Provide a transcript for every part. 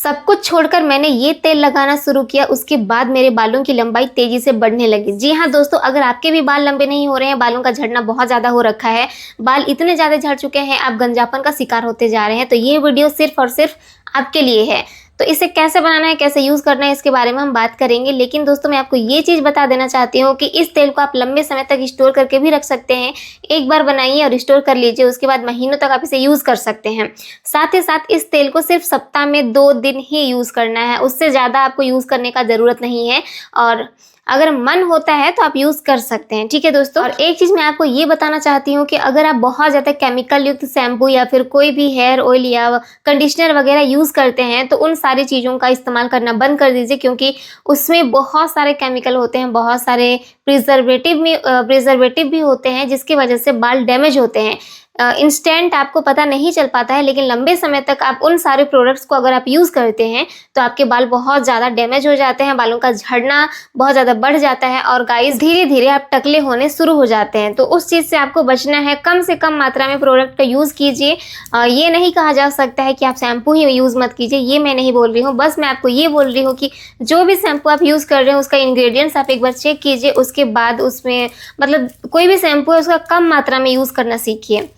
सब कुछ छोड़कर मैंने ये तेल लगाना शुरू किया, उसके बाद मेरे बालों की लंबाई तेजी से बढ़ने लगी। जी हाँ दोस्तों, अगर आपके भी बाल लंबे नहीं हो रहे हैं, बालों का झड़ना बहुत ज़्यादा हो रखा है, बाल इतने ज़्यादा झड़ चुके हैं, आप गंजापन का शिकार होते जा रहे हैं, तो ये वीडियो सिर्फ और सिर्फ आपके लिए है। तो इसे कैसे बनाना है, कैसे यूज़ करना है, इसके बारे में हम बात करेंगे। लेकिन दोस्तों मैं आपको ये चीज़ बता देना चाहती हूँ कि इस तेल को आप लंबे समय तक स्टोर करके भी रख सकते हैं। एक बार बनाइए और स्टोर कर लीजिए, उसके बाद महीनों तक आप इसे यूज़ कर सकते हैं। साथ ही साथ इस तेल को सिर्फ सप्ताह में 2 दिन ही यूज़ करना है, उससे ज़्यादा आपको यूज़ करने का ज़रूरत नहीं है। और अगर मन होता है तो आप यूज़ कर सकते हैं, ठीक है दोस्तों। और एक चीज़ मैं आपको ये बताना चाहती हूँ कि अगर आप बहुत ज़्यादा केमिकल युक्त शैम्पू या फिर कोई भी हेयर ऑयल या कंडीशनर वगैरह यूज़ करते हैं तो उन सारी चीज़ों का इस्तेमाल करना बंद कर दीजिए, क्योंकि उसमें बहुत सारे केमिकल होते हैं, बहुत सारे प्रिजर्वेटिव भी होते हैं, जिसकी वजह से बाल डैमेज होते हैं। इंस्टेंट आपको पता नहीं चल पाता है, लेकिन लंबे समय तक आप उन सारे प्रोडक्ट्स को अगर आप यूज़ करते हैं तो आपके बाल बहुत ज़्यादा डैमेज हो जाते हैं, बालों का झड़ना बहुत ज़्यादा बढ़ जाता है और गाइस धीरे धीरे आप टकले होने शुरू हो जाते हैं। तो उस चीज़ से आपको बचना है, कम से कम मात्रा में प्रोडक्ट का यूज़ कीजिए। ये नहीं कहा जा सकता है कि आप शैम्पू ही यूज़ मत कीजिए, ये मैं नहीं बोल रही हूँ, बस मैं आपको ये बोल रही हूँ कि जो भी शैम्पू आप यूज़ कर रहे हैं उसका इंग्रेडिएंट्स आप एक बार चेक कीजिए, उसके बाद उसमें मतलब कोई भी शैम्पू है उसका कम मात्रा में यूज़ करना सीखिए।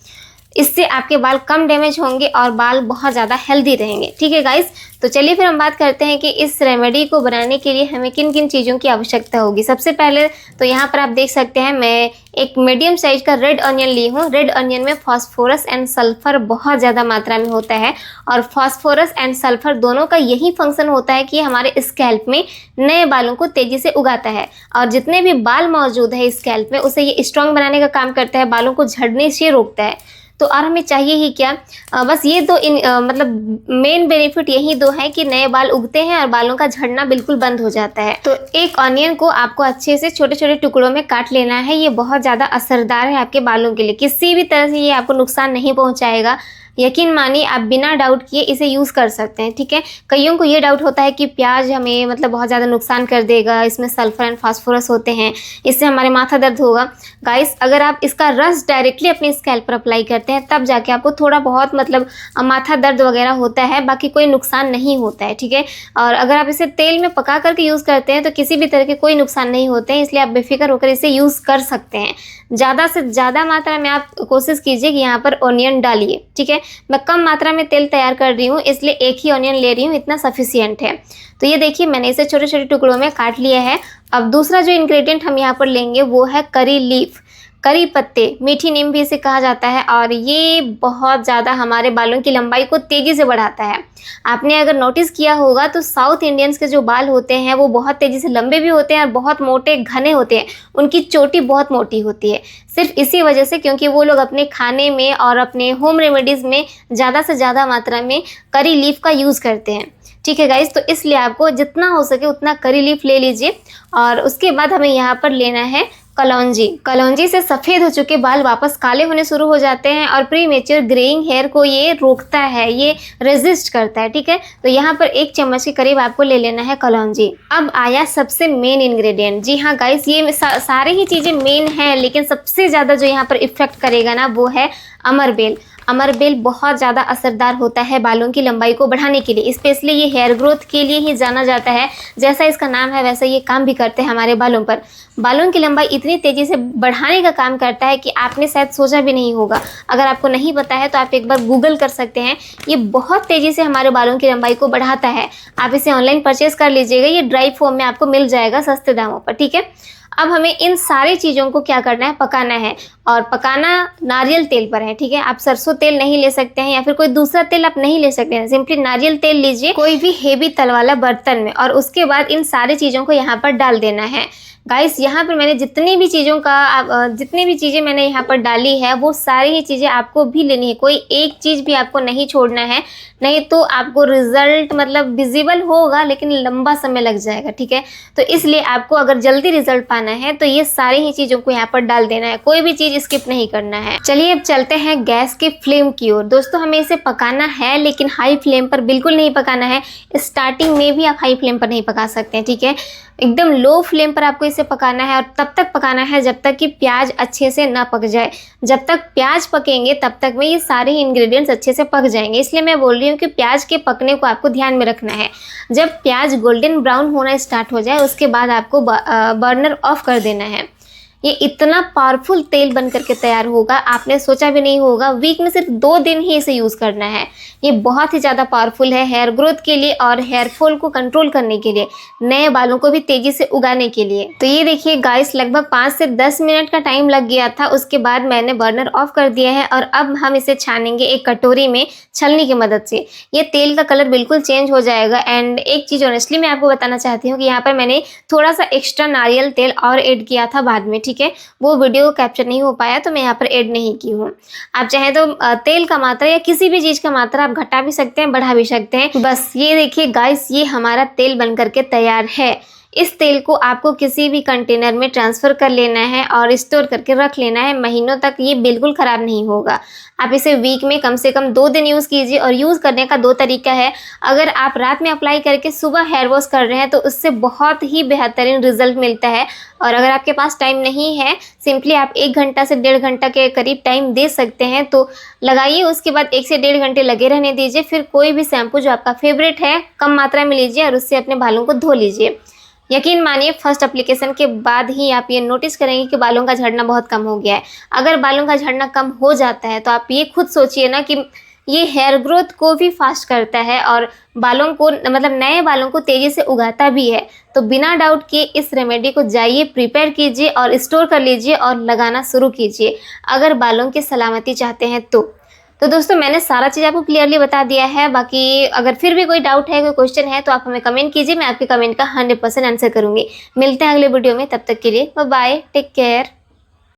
इससे आपके बाल कम डैमेज होंगे और बाल बहुत ज़्यादा हेल्दी रहेंगे, ठीक है गाइस। तो चलिए फिर हम बात करते हैं कि इस रेमेडी को बनाने के लिए हमें किन किन चीज़ों की आवश्यकता होगी। सबसे पहले तो यहाँ पर आप देख सकते हैं मैं एक मीडियम साइज का रेड अनियन ली हूँ। रेड अनियन में फास्फोरस एंड सल्फर बहुत ज़्यादा मात्रा में होता है, और फास्फोरस एंड सल्फर दोनों का यही फंक्शन होता है कि हमारे स्कैल्प में नए बालों को तेज़ी से उगाता है, और जितने भी बाल मौजूद है स्कैल्प में उसे ये स्ट्रॉन्ग बनाने का काम करता है, बालों को झड़ने से रोकता है। तो और हमें चाहिए ही क्या, बस ये दो मतलब मेन बेनिफिट यही दो है कि नए बाल उगते हैं और बालों का झड़ना बिल्कुल बंद हो जाता है। तो एक ऑनियन को आपको अच्छे से छोटे छोटे टुकड़ों में काट लेना है। ये बहुत ज़्यादा असरदार है आपके बालों के लिए, किसी भी तरह से ये आपको नुकसान नहीं पहुँचाएगा। यकीन मानिए आप बिना डाउट किए इसे यूज़ कर सकते हैं, ठीक है। कईयों को ये डाउट होता है कि प्याज हमें मतलब बहुत ज़्यादा नुकसान कर देगा, इसमें सल्फर एंड फास्फोरस होते हैं, इससे हमारे माथा दर्द होगा। गाइस अगर आप इसका रस डायरेक्टली अपने स्कैल्प पर अप्लाई करते हैं तब जाके आपको थोड़ा बहुत मतलब माथा दर्द वगैरह होता है, बाकी कोई नुकसान नहीं होता है, ठीक है। और अगर आप इसे तेल में पका करके यूज़ करते हैं तो किसी भी तरह के कोई नुकसान नहीं होते हैं, इसलिए आप बेफिक्र होकर इसे यूज़ कर सकते हैं। ज़्यादा से ज़्यादा मात्रा में आप कोशिश कीजिए कि यहाँ पर ऑनियन डालिए, ठीक है। मैं कम मात्रा में तेल तैयार कर रही हूँ, इसलिए एक ही ऑनियन ले रही हूँ, इतना सफिशियंट है। तो ये देखिए मैंने इसे छोटे छोटे टुकड़ों में काट लिया है। अब दूसरा जो इंग्रेडिएंट हम यहाँ पर लेंगे वो है करी लीफ, करी पत्ते, मीठी नीम भी इसे कहा जाता है, और ये बहुत ज़्यादा हमारे बालों की लंबाई को तेज़ी से बढ़ाता है। आपने अगर नोटिस किया होगा तो साउथ इंडियंस के जो बाल होते हैं वो बहुत तेज़ी से लंबे भी होते हैं और बहुत मोटे घने होते हैं, उनकी चोटी बहुत मोटी होती है, सिर्फ इसी वजह से क्योंकि वो लोग अपने खाने में और अपने होम रेमेडीज़ में ज़्यादा से ज़्यादा मात्रा में करी लीफ का यूज़ करते हैं, ठीक है गाइस। तो इसलिए आपको जितना हो सके उतना करी लीफ ले लीजिए। और उसके बाद हमें यहाँ पर लेना है कलौंजी। कलौंजी से सफ़ेद हो चुके बाल वापस काले होने शुरू हो जाते हैं और प्रीमेच्योर ग्रेइंग हेयर को ये रोकता है, ये रेजिस्ट करता है, ठीक है। तो यहाँ पर 1 चम्मच के करीब आपको ले लेना है कलौंजी। अब आया सबसे मेन इंग्रेडिएंट। जी हाँ गाइस, ये सारे ही चीज़ें मेन हैं, लेकिन सबसे ज़्यादा जो यहाँ पर इफ़ेक्ट करेगा ना वो है अमरबेल। अमरबेल बहुत ज़्यादा असरदार होता है बालों की लंबाई को बढ़ाने के लिए, स्पेशली ये हेयर ग्रोथ के लिए ही जाना जाता है। जैसा इसका नाम है वैसा ये काम भी करते हैं हमारे बालों पर। बालों की लंबाई इतनी तेज़ी से बढ़ाने का काम करता है कि आपने शायद सोचा भी नहीं होगा। अगर आपको नहीं पता है तो आप एक बार गूगल कर सकते हैं। ये बहुत तेज़ी से हमारे बालों की लंबाई को बढ़ाता है। आप इसे ऑनलाइन परचेज़ कर लीजिएगा, ये ड्राई फॉर्म में आपको मिल जाएगा सस्ते दामों पर, ठीक है। अब हमें इन सारी चीज़ों को क्या करना है, पकाना है, और पकाना नारियल तेल पर है, ठीक है। आप सरसों तेल नहीं ले सकते हैं या फिर कोई दूसरा तेल आप नहीं ले सकते हैं, सिंपली नारियल तेल लीजिए कोई भी हेवी तल वाला बर्तन में, और उसके बाद इन सारी चीज़ों को यहाँ पर डाल देना है। गाइस यहाँ पर मैंने जितनी भी चीज़ें मैंने यहाँ पर डाली है वो सारी ही चीज़ें आपको भी लेनी है, कोई एक चीज़ भी आपको नहीं छोड़ना है, नहीं तो आपको रिजल्ट मतलब विजिबल होगा लेकिन लंबा समय लग जाएगा, ठीक है। तो इसलिए आपको अगर जल्दी रिजल्ट पाना है तो ये सारी ही चीज़ों को यहाँ पर डाल देना है, कोई भी चीज़ स्किप नहीं करना है। चलिए अब चलते हैं गैस के फ्लेम की ओर। दोस्तों हमें इसे पकाना है, लेकिन हाई फ्लेम पर बिल्कुल नहीं पकाना है। स्टार्टिंग में भी आप हाई फ्लेम पर नहीं पका सकते हैं, ठीक है। एकदम लो फ्लेम पर आपको इसे पकाना है और तब तक पकाना है जब तक कि प्याज अच्छे से ना पक जाए। जब तक प्याज पकेंगे तब तक में ये सारे ही इंग्रेडिएंट्स अच्छे से पक जाएंगे। इसलिए मैं बोल रही हूँ कि प्याज के पकने को आपको ध्यान में रखना है। जब प्याज गोल्डन ब्राउन होना स्टार्ट हो जाए उसके बाद आपको बर्नर ऑफ कर देना है। ये इतना पावरफुल तेल बन करके तैयार होगा, आपने सोचा भी नहीं होगा। वीक में सिर्फ 2 दिन ही इसे यूज़ करना है। ये बहुत ही ज़्यादा पावरफुल है हेयर ग्रोथ के लिए और हेयर फॉल को कंट्रोल करने के लिए, नए बालों को भी तेज़ी से उगाने के लिए। तो ये देखिए गाइस, लगभग 5 से 10 मिनट का टाइम लग गया था। उसके बाद मैंने बर्नर ऑफ कर दिया है और अब हम इसे छानेंगे एक कटोरी में छलनी की मदद से। ये तेल का कलर बिल्कुल चेंज हो जाएगा। एंड एक चीज़ ऑनेस्टली मैं आपको बताना चाहती हूँ कि यहाँ पर मैंने थोड़ा सा एक्स्ट्रा नारियल तेल और ऐड किया था बाद में, ठीक है। वो वीडियो कैप्चर नहीं हो पाया तो मैं यहाँ पर ऐड नहीं की हूँ। आप चाहे तो तेल का मात्रा या किसी भी चीज़ का मात्रा आप घटा भी सकते हैं, बढ़ा भी सकते हैं। बस ये देखिए गाइस, ये हमारा तेल बन करके तैयार है। इस तेल को आपको किसी भी कंटेनर में ट्रांसफ़र कर लेना है और स्टोर करके रख लेना है महीनों तक। ये बिल्कुल ख़राब नहीं होगा। आप इसे वीक में कम से कम 2 दिन यूज़ कीजिए। और यूज़ करने का 2 तरीका है। अगर आप रात में अप्लाई करके सुबह हेयर वॉश कर रहे हैं तो उससे बहुत ही बेहतरीन रिजल्ट मिलता है। और अगर आपके पास टाइम नहीं है, सिंपली आप 1 घंटा से 1.5 घंटा के करीब टाइम दे सकते हैं तो लगाइए। उसके बाद 1 से 1.5 घंटे लगे रहने दीजिए। फिर कोई भी शैम्पू जो आपका फेवरेट है कम मात्रा में लीजिए और उससे अपने बालों को धो लीजिए। यकीन मानिए फर्स्ट एप्लीकेशन के बाद ही आप ये नोटिस करेंगे कि बालों का झड़ना बहुत कम हो गया है। अगर बालों का झड़ना कम हो जाता है तो आप ये खुद सोचिए ना कि ये हेयर ग्रोथ को भी फास्ट करता है और बालों को, मतलब नए बालों को तेज़ी से उगाता भी है। तो बिना डाउट के इस रेमेडी को जाइए, प्रिपेयर कीजिए और स्टोर कर लीजिए और लगाना शुरू कीजिए अगर बालों की सलामती चाहते हैं तो दोस्तों मैंने सारा चीज़ आपको क्लियरली बता दिया है। बाकी अगर फिर भी कोई डाउट है, कोई क्वेश्चन है तो आप हमें कमेंट कीजिए। मैं आपके कमेंट का 100% आंसर करूँगी। मिलते हैं अगले वीडियो में, तब तक के लिए बाय बाय, टेक केयर।